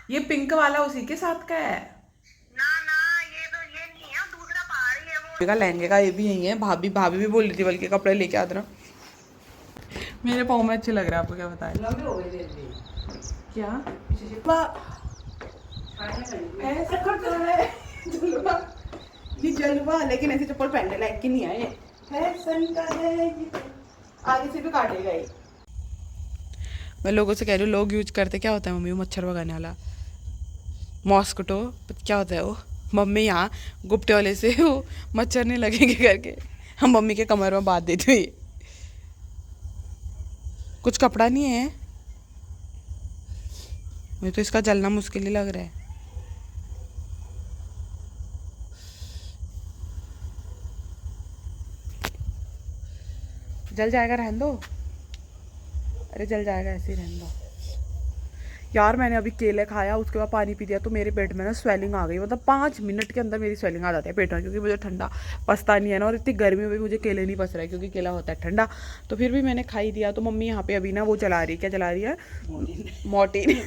ये पिंक वाला उसी के साथ का है। ना ना, ये तो ये नहीं है, दूसरा पहाड़ ही है वो। का लहंगे का ये भी यही है। भाभी भाभी भी बोल रही थी बल्कि कपड़े लेके आ देना। मेरे पाँव में अच्छे लग रहा है, आपको क्या बताएं। लंबे हो गए थे क्या ऐसा कर रहा है जलवा। ये जलवा, लेकिन ऐसे चप्पल पहनने लायक की नहीं है ये। फैशन का है ये, आगे से भी काटेगा ये। मैं लोगों से कह रही हूँ, लोग यूज करते क्या होता है मम्मी, वो मच्छर भगाने वाला मॉस्किटो, क्या होता है वो। मम्मी यहाँ गुप्ते वाले से वो मच्छर नहीं लगेंगे करके हम मम्मी के कमर में बांध देते हुए। कुछ कपड़ा नहीं है, मुझे तो इसका जलना मुश्किल ही लग रहा है। जल जाएगा, रहने दो। अरे जल जाएगा, ऐसे ही रहने दो यार। मैंने अभी केले खाया, उसके बाद पानी पी दिया, तो मेरे पेट में ना स्वेलिंग आ गई। मतलब 5 मिनट के अंदर मेरी स्वेलिंग आ जाती है पेट में, क्योंकि मुझे ठंडा पसता नहीं है ना। और इतनी गर्मी में भी मुझे केले नहीं पस रहा है, क्योंकि केला होता है ठंडा। तो फिर भी मैंने खाई दिया। तो मम्मी यहाँ पे अभी ना वो चला रही है, क्या चला रही है, मोर्टीन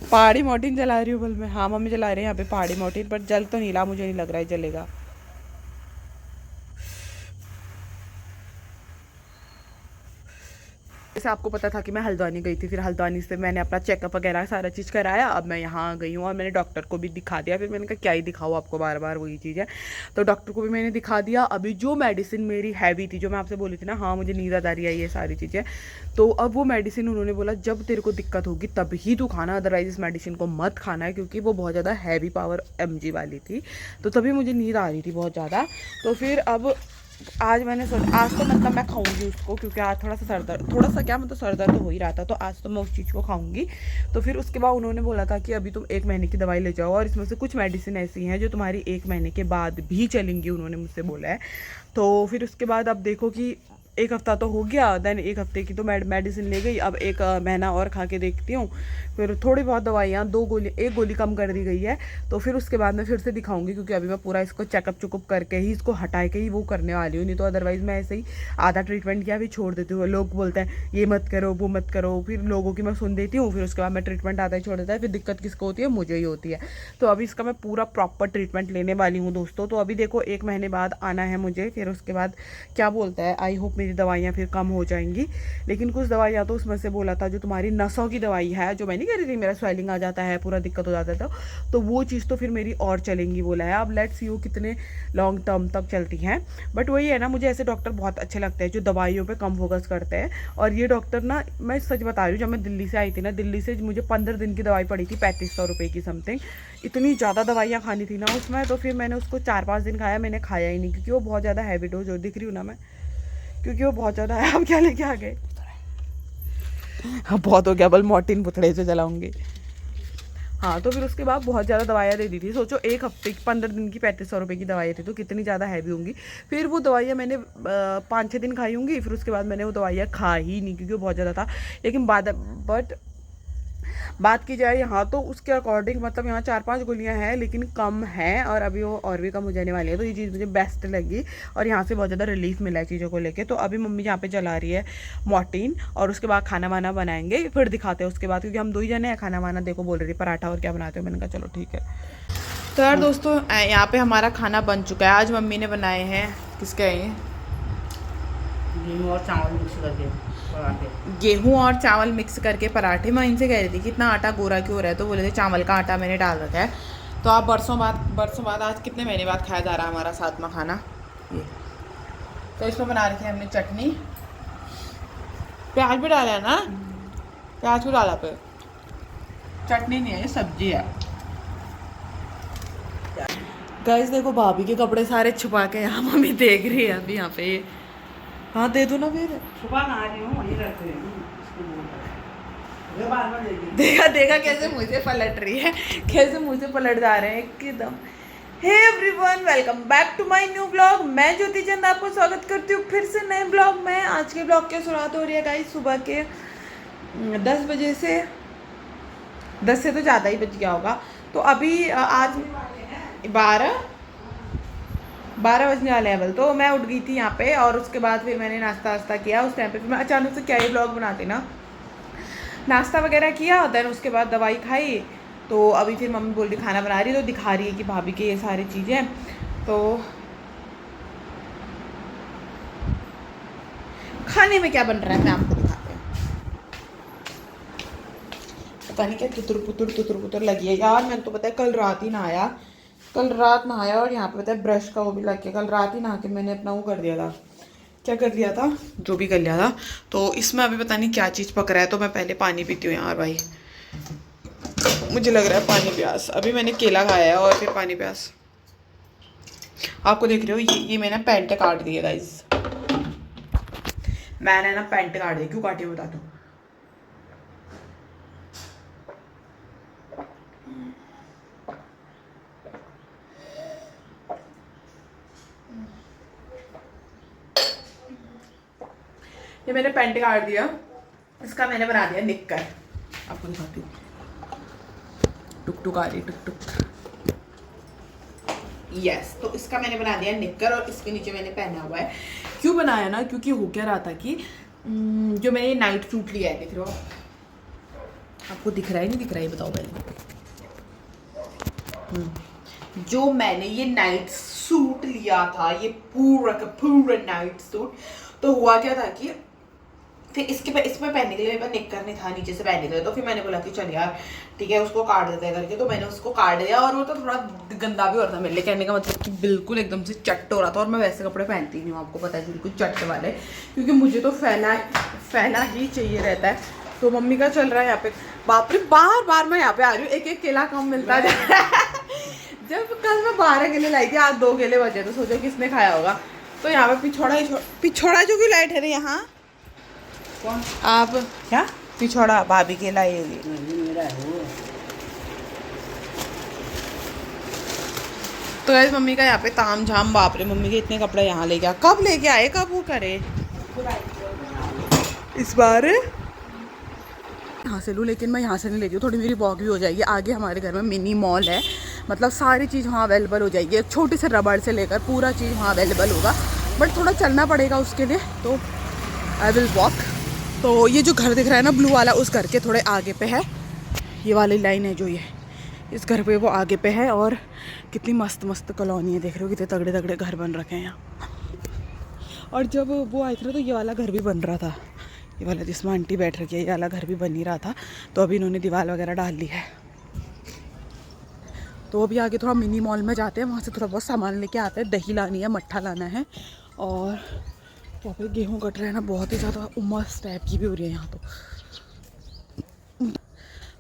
पहाड़ी मोर्टीन चला रही हूँ बल में। हाँ मम्मी चला रही है यहाँ पे पहाड़ी मोर्टीन, पर जल तो नहीं रहा, मुझे नहीं लग रहा है जलेगा। जैसे आपको पता था कि मैं हल्द्वानी गई थी, फिर हल्द्वानी से मैंने अपना चेकअप वगैरह सारा चीज़ कराया। अब मैं यहाँ आ गई हूँ और मैंने डॉक्टर को भी दिखा दिया। फिर मैंने कहा क्या ही दिखाऊँ आपको, बार बार वही चीज़ है। तो डॉक्टर को भी मैंने दिखा दिया। अभी जो मेडिसिन मेरी हैवी थी, जो मैं आपसे बोली थी ना, हाँ मुझे नींद आ रही है, ये सारी चीज़ें, तो अब वो मेडिसिन उन्होंने बोला जब तेरे को दिक्कत होगी तब ही तू खाना, अदरवाइज इस मेडिसिन को मत खाना है, क्योंकि वो बहुत ज़्यादा हैवी पावर mg वाली थी। तो तभी मुझे नींद आ रही थी बहुत ज़्यादा। तो फिर अब आज मैंने सोचा आज तो मतलब मैं खाऊंगी उसको, क्योंकि आज थोड़ा सा सर दर्द, थोड़ा सा क्या मतलब सर दर्द तो हो ही रहा था, तो आज तो मैं उस चीज़ को खाऊंगी। तो फिर उसके बाद उन्होंने बोला था कि अभी तुम 1 महीने की दवाई ले जाओ, और इसमें से कुछ मेडिसिन ऐसी हैं जो तुम्हारी 1 महीने के बाद भी चलेंगी, उन्होंने मुझसे बोला है। तो फिर उसके बाद अब देखो कि 1 हफ़्ता तो हो गया, देन 1 हफ़्ते की तो मेडिसिन ले गई। अब 1 महीना और खा के देखती हूँ। फिर थोड़ी बहुत दवाइयाँ, 2 गोली, 1 गोली कम कर दी गई है। तो फिर उसके बाद मैं फिर से दिखाऊंगी, क्योंकि अभी मैं पूरा इसको चेकअप चुकअप करके ही, इसको हटा के ही वो करने वाली हूँ। नहीं तो अदरवाइज़ मैं ऐसे ही आधा ट्रीटमेंट किया भी छोड़ देती हूँ। लोग बोलते हैं ये मत करो वो मत करो, फिर लोगों की मैं सुन देती हूँ, फिर उसके बाद मैं ट्रीटमेंट आधा ही छोड़ देता है। फिर दिक्कत किसको होती है, मुझे ही होती है। तो अभी इसका मैं पूरा प्रॉपर ट्रीटमेंट लेने वाली हूँ दोस्तों। तो अभी देखो 1 महीने बाद आना है मुझे, फिर उसके बाद क्या बोलता है, आई होप मेरी दवाइयाँ फिर कम हो जाएंगी। लेकिन कुछ दवाइयाँ तो उसमें से बोला था जो तुम्हारी नसों की दवाई है, जो मैं नहीं कह रही थी मेरा स्वेलिंग आ जाता है, पूरा दिक्कत हो जाता था, तो वो चीज़ तो फिर मेरी और चलेंगी बोला है। अब लेट्स सी वो कितने लॉन्ग टर्म तक चलती हैं। बट वही है ना, मुझे ऐसे डॉक्टर बहुत अच्छे लगते हैं जो दवाइयों पे कम फोकस करते हैं। और ये डॉक्टर ना, मैं सच बता रही हूँ, जब मैं दिल्ली से आई थी ना, दिल्ली से मुझे 15 दिन की दवाई पड़ी थी 3500 रुपये की समथिंग। इतनी ज़्यादा दवाइयाँ खानी थी ना उसमें, तो फिर मैंने उसको 4-5 दिन खाया, मैंने खाया ही नहीं, क्योंकि वो बहुत ज़्यादा हैवी डोज दिख रही हूँ ना मैं, क्योंकि वो बहुत ज़्यादा है। अब क्या लेके आ गए, हाँ बहुत हो गया, बल मोर्टीन पुतड़े से चलाऊंगी। हाँ तो फिर उसके बाद बहुत ज़्यादा दवाइयाँ दे दी थी। सोचो 1 हफ्ते की 15 दिन की 3500 रुपये की दवाई थी, तो कितनी ज़्यादा हैवी होंगी। फिर वो दवाइयाँ मैंने 5-6 दिन खाई होंगी, फिर उसके बाद मैंने वो दवाइयाँ खा ही नहीं, क्योंकि वो बहुत ज़्यादा था। लेकिन बट बात की जाए यहाँ तो उसके अकॉर्डिंग, मतलब यहाँ 4-5 गोलियाँ हैं, लेकिन कम है, और अभी वो और भी कम हो जाने वाली है। तो ये चीज़ मुझे बेस्ट लगी, और यहाँ से बहुत ज़्यादा रिलीफ मिला है चीज़ों को लेके। तो अभी मम्मी यहाँ पे चला रही है मोर्टीन, और उसके बाद खाना वाना बनाएंगे, फिर दिखाते हैं उसके बाद, क्योंकि हम 2 ही जने हैं। खाना वाना देखो बोल रही थी पराठा और क्या बनाते हो, मैंने कहा चलो ठीक है। तो यार दोस्तों यहाँ पे हमारा खाना बन चुका है। आज मम्मी ने बनाए हैं, किसके हैं ये, गेहूं और चावल मिक्स करके पराठे। गेहूँ और चावल मिक्स करके पराठे। मैं इनसे कह रही थी कि इतना आटा गोरा क्यों हो रहा है, तो बोले थे चावल का आटा मैंने डाल रखा है। तो आप बरसों बाद आज कितने महीने बाद खाया जा रहा है हमारा साथ में खाना ये। तो इसमें बना रखी है हमने चटनी, प्याज भी डाला है ना, प्याज भी डाला पे, चटनी नहीं है ये सब्जी है। गाइस देखो भाभी के कपड़े सारे छुपा के यहाँ मम्मी देख रही है अभी यहाँ पे। हाँ दे दो ना फिर, छुपा ना रही हूँ, वहीं रख रही हूँ, इसको बोल रहा है। बार बार देगी। देखा देखा कैसे मुझे पलट रही है, कैसे मुझे पलट जा रहे हैं एकदम। Hey everyone, welcome back to my new blog. मैं ज्योति चंद आपको स्वागत करती हूँ फिर से नए ब्लॉग में। आज के ब्लॉग की शुरुआत हो रही है गाइस सुबह के 10 बजे से, 10 से तो ज़्यादा ही बज गया होगा। तो अभी आज 12 बजने वाले हैं बल। तो मैं उठ गई थी यहाँ पे, और उसके बाद फिर मैंने नाश्ता वास्ता किया। उस टाइम पे फिर मैं अचानक से क्या ही ब्लॉग बनाती ना, नाश्ता वगैरह किया, देन उसके बाद दवाई खाई। तो अभी फिर मम्मी बोल रही खाना बना रही, तो दिखा रही है कि भाभी के ये सारी चीज़ें। तो खाने में क्या बन रहा है मैं आपको दिखाते हैं। पता नहीं क्या तुतर पुतर लगी है यार। मैंने तो पता है कल रात ही नहाया, कल रात नहाया, और यहाँ पे पता है ब्रश का वो भी लग गया। कल रात ही नहा के मैंने अपना वो कर दिया था, क्या कर लिया था, जो भी कर लिया था। तो इसमें अभी पता नहीं क्या चीज़ पक रहा है। तो मैं पहले पानी पीती हूँ यार भाई, मुझे लग रहा है पानी प्यास। अभी मैंने केला खाया है और फिर पानी प्यास। आपको देख रहे हो ये मैंने पैंट काट दी है गाइस। मैंने ना पैंट काट दी, क्यों काटी बता दो। ये मैंने पैंट काट दिया, इसका मैंने बना दिया निक्कर। आपको दिखाती हूँ, टुक टुक आ रही, टुक टुक। यस, तो इसका मैंने बना दिया निक्कर, और इसके नीचे मैंने पहना हुआ है। क्यों बनाया ना, क्योंकि हो क्या रहा था कि जो मैंने ये नाइट सूट लिया है, देख रहे हो आपको, दिख रहा है नहीं दिख रहा है बताओ पहले। जो मैंने ये नाइट सूट लिया था, ये पूरा का पूरा नाइट सूट, तो हुआ क्या था कि फिर इसमें पहनने के लिए मेरे पास निक्कर नहीं था नीचे से पहनने के लिए। तो फिर मैंने बोला कि चल यार ठीक है, उसको काट देते हैं करके। तो मैंने उसको काट दिया, और वो तो थोड़ा गंदा भी हो रहा था मेरे लिए, कहने का मतलब कि बिल्कुल एकदम से चट्ट हो रहा था। और मैं वैसे कपड़े पहनती नहीं हूँ, आपको पता है, बिल्कुल चट्ट वाले, क्योंकि मुझे तो फैला ही चाहिए रहता है। तो मम्मी का चल रहा है यहाँ पे, बाप रे बार बार मैं यहाँ पे आ रही हूँ, एक एक केला कम मिलता जा रहा है। जब कल मैं 12 केले लाई थी, आज 2 केले बचे, तो सोचो किसने खाया होगा। तो यहाँ पे पिछोड़ा जो क्यों लाइट है रे यहाँ, कौन? आप क्या पिछोड़ा भाभी के लाई है। मेरा है वो। तो गाइस मम्मी का यहाँ पे ताम झाम, बाप रे मम्मी के इतने कपड़े यहाँ ले गया, कब लेके आए, कब वो करे इस बार। यहाँ से लूँ, लेकिन मैं यहाँ से नहीं लेती हूँ, थोड़ी मेरी वॉक भी हो जाएगी। आगे हमारे घर में मिनी मॉल है, मतलब सारी चीज़ वहाँ अवेलेबल हो जाएगी, एक छोटे से रबड़ से लेकर पूरा चीज़ वहाँ अवेलेबल होगा। बट थोड़ा चलना पड़ेगा उसके लिए, तो आई विल वॉक। तो ये जो घर दिख रहा है ना ब्लू वाला, उस घर के थोड़े आगे पे है, ये वाली लाइन है जो ये इस घर पे वो आगे पे है। और कितनी मस्त मस्त कॉलोनी है, देख रहे हो कितने तगड़े तगड़े घर बन रखे हैं यहाँ। और जब वो आए थे तो ये वाला घर भी बन रहा था, ये वाला जिसमें आंटी बैठ रखी है, ये वाला घर भी बन ही रहा था। तो अभी इन्होंने दीवार वगैरह डाल ली है। तो अभी आगे थोड़ा मिनी मॉल में जाते हैं, वहाँ से थोड़ा बहुत सामान लेके आते हैं, दही लानी है, मट्ठा लाना है। और वहाँ पे गेहूँ कट रहे हैं ना, बहुत ही ज़्यादा उमस टाइप की भी हो रही है यहाँ। तो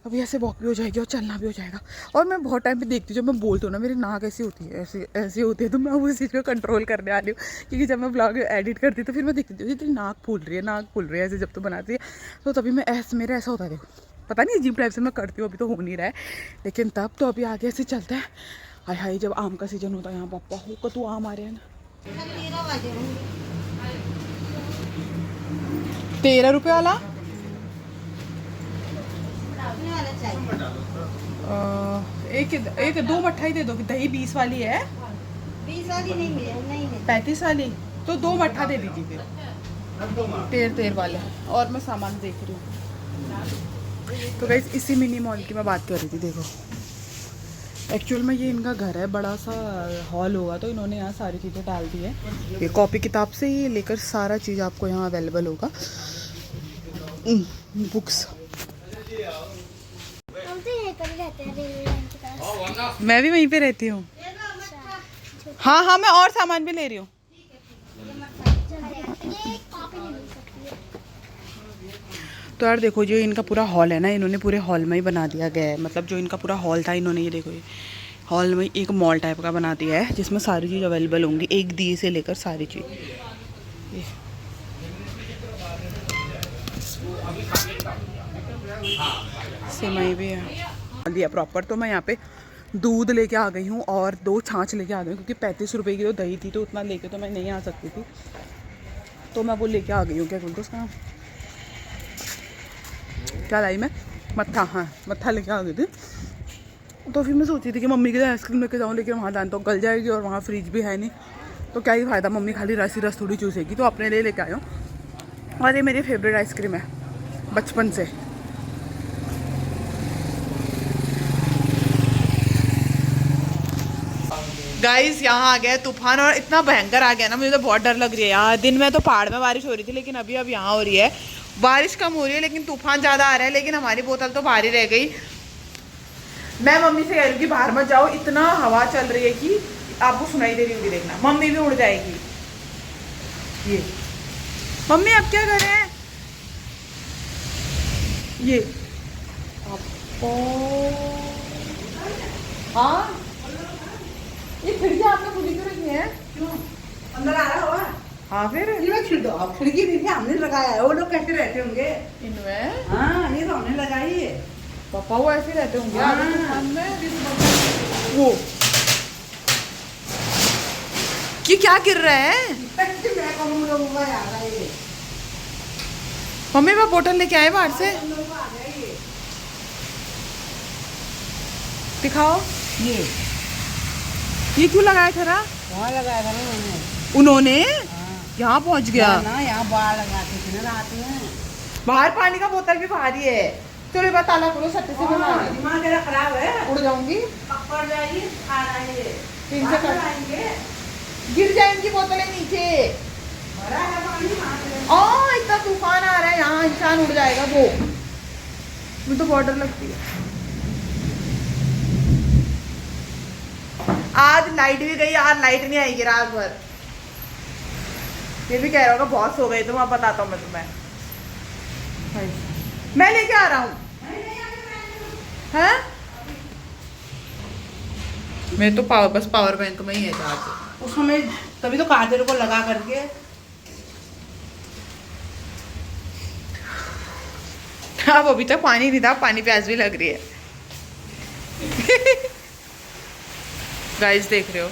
अभी ऐसे वॉक भी हो जाएगी और चलना भी हो जाएगा। और मैं बहुत टाइम पे देखती हूँ, जब मैं बोलती हूँ ना मेरी नाक ऐसी होती है, ऐसी होती है, तो मैं उस चीज़ को कंट्रोल करने वाली हूँ। क्योंकि जब मैं ब्लॉग एडिट करती हूँ तो फिर मैं देखती हूँ तेरी नाक फूल रही है ऐसे, जब तो बनाती है तो तभी मेरा ऐसा होता है। देखो पता नहीं अजीब टाइप से मैं करती हूँ, अभी तो हो नहीं रहा है, लेकिन तब तो अभी आगे ऐसे चलता है। हाय हाय, जब आम का सीजन होता है यहाँ, पापा हो तो आम आ रहे हैं ना। 13 रुपये वाला, एक 2 मट्ठाई दे दो, दही 20 वाली है, 20 वाली नहीं 35 वाली, तो 2 मट्ठा दे दीजिए फिर, 13 वाले। और मैं सामान देख रही हूँ। तो गाइस इसी मिनी मॉल की मैं बात कर रही थी। देखो एक्चुअल में ये इनका घर है, बड़ा सा हॉल होगा, तो इन्होंने यहाँ सारी चीज़ें डाल दी है। ये कॉपी किताब से ही लेकर सारा चीज़ आपको यहाँ अवेलेबल होगा, बुक्स। मैं भी वहीं पे रहती हूँ। हाँ हाँ, मैं और सामान भी ले रही हूँ। तो यार देखो जो इनका पूरा हॉल है ना, इन्होंने पूरे हॉल में ही बना दिया गया है। मतलब जो इनका पूरा हॉल था, इन्होंने ये देखो ये हॉल में एक मॉल टाइप का बना दिया है, जिसमें सारी चीज़ अवेलेबल होंगी, एक दिए से लेकर सारी चीज़। सेवई भी है दिया प्रॉपर। तो मैं यहाँ पे दूध लेके आ गई हूँ और 2 छाछ लेके आ गई हूँ, क्योंकि 35 रुपये की तो दही थी, तो उतना लेके तो मैं नहीं आ सकती थी। तो मैं वो लेके आ गई हूँ, क्या बोलते उसका, क्या लाई मैं, मट्ठा। हाँ मट्ठा लेके आ गई थी। तो फिर मैं सोची थी कि मम्मी के लिए आइसक्रीम लेके जाऊँ, लेकिन वहाँ जान तो गल जाएगी और वहाँ फ्रिज भी है नहीं, तो क्या ही फ़ायदा, मम्मी खाली रस थोड़ी चूसेगी। तो अपने लिए लेके आया हूँ। और ये मेरी फेवरेट आइसक्रीम है बचपन से, गाइस यहाँ आ गया है तूफान और इतना भयंकर आ गया ना, मुझे तो बहुत डर लग रही है यार। दिन में तो पहाड़ में बारिश हो रही थी, लेकिन अभी अब यहाँ हो रही है बारिश, कम हो रही है लेकिन तूफान ज़्यादा आ रहा है। लेकिन हमारी बोतल तो बाहर ही रह गई। मैं मम्मी से कह रही हूँ कि बाहर मत जाओ, इतना हवा चल रही है कि आपको सुनाई दे रही होगी, देखना मम्मी भी उड़ जाएगी। ये मम्मी अब क्या कर रहे हैं? ये आपको हाँ, ये खिड़की आपने खुली क्यों रखी है? क्यों अंदर आ रहा हुआ? हाँ फिर ये मैं खिड़ दो, अब खिड़की भी हमने लगाया है, वो लोग कैसे रहते होंगे? इनमें हाँ ये तो हमने लगाई है। पापा वो ऐसे रहते होंगे हाँ। आगे तूफान में। वो ये क्या गिर रहा है? मैं कहूँ लोगों का याद है ये। मम्मी मैं बोतल लेके आए बाहर से, हम लोगों को आ गया ये। दिखाओ। ये क्यों लगाया था ना वहाँ लगाया था ना मैंने। उन्होंने? हाँ। यहाँ पहुंच गया ना यहाँ बाहर लगाते थे ना रात में। बाहर पानी का बोतल भी बाहर ही है। चलो एक बार ताला खोलो, सत्य से बना हाँ, दिमाग तेरा खराब है। उड़ जाऊंगी, पकड़ जाएगी, खा जाएंगे। तीन से बाहर कर- आएंगे। गिर जाएंगी बोतलें नीचे। भरा है पानी वहाँ से। इतना तूफान आ रहा है यहाँ, इंसान उड़ जाएगा। वो मुझे तो बहुत डर लगती है। आज लाइट भी गई, आज लाइट नहीं आएगी रात भर। ये भी कह रहा होगा बहुत सो गए तुम, अब बताता हूँ मैं तुम्हें। मैं लेके आ रहा हूँ हैं? मैं तो बस पावर बैंक में ही है चार्ज। उसमें तभी तो कहा तेरे को लगा करके। अब अभी तक पानी नहीं था, पानी प्यास भी लग रही है। गाइस देख रहे हो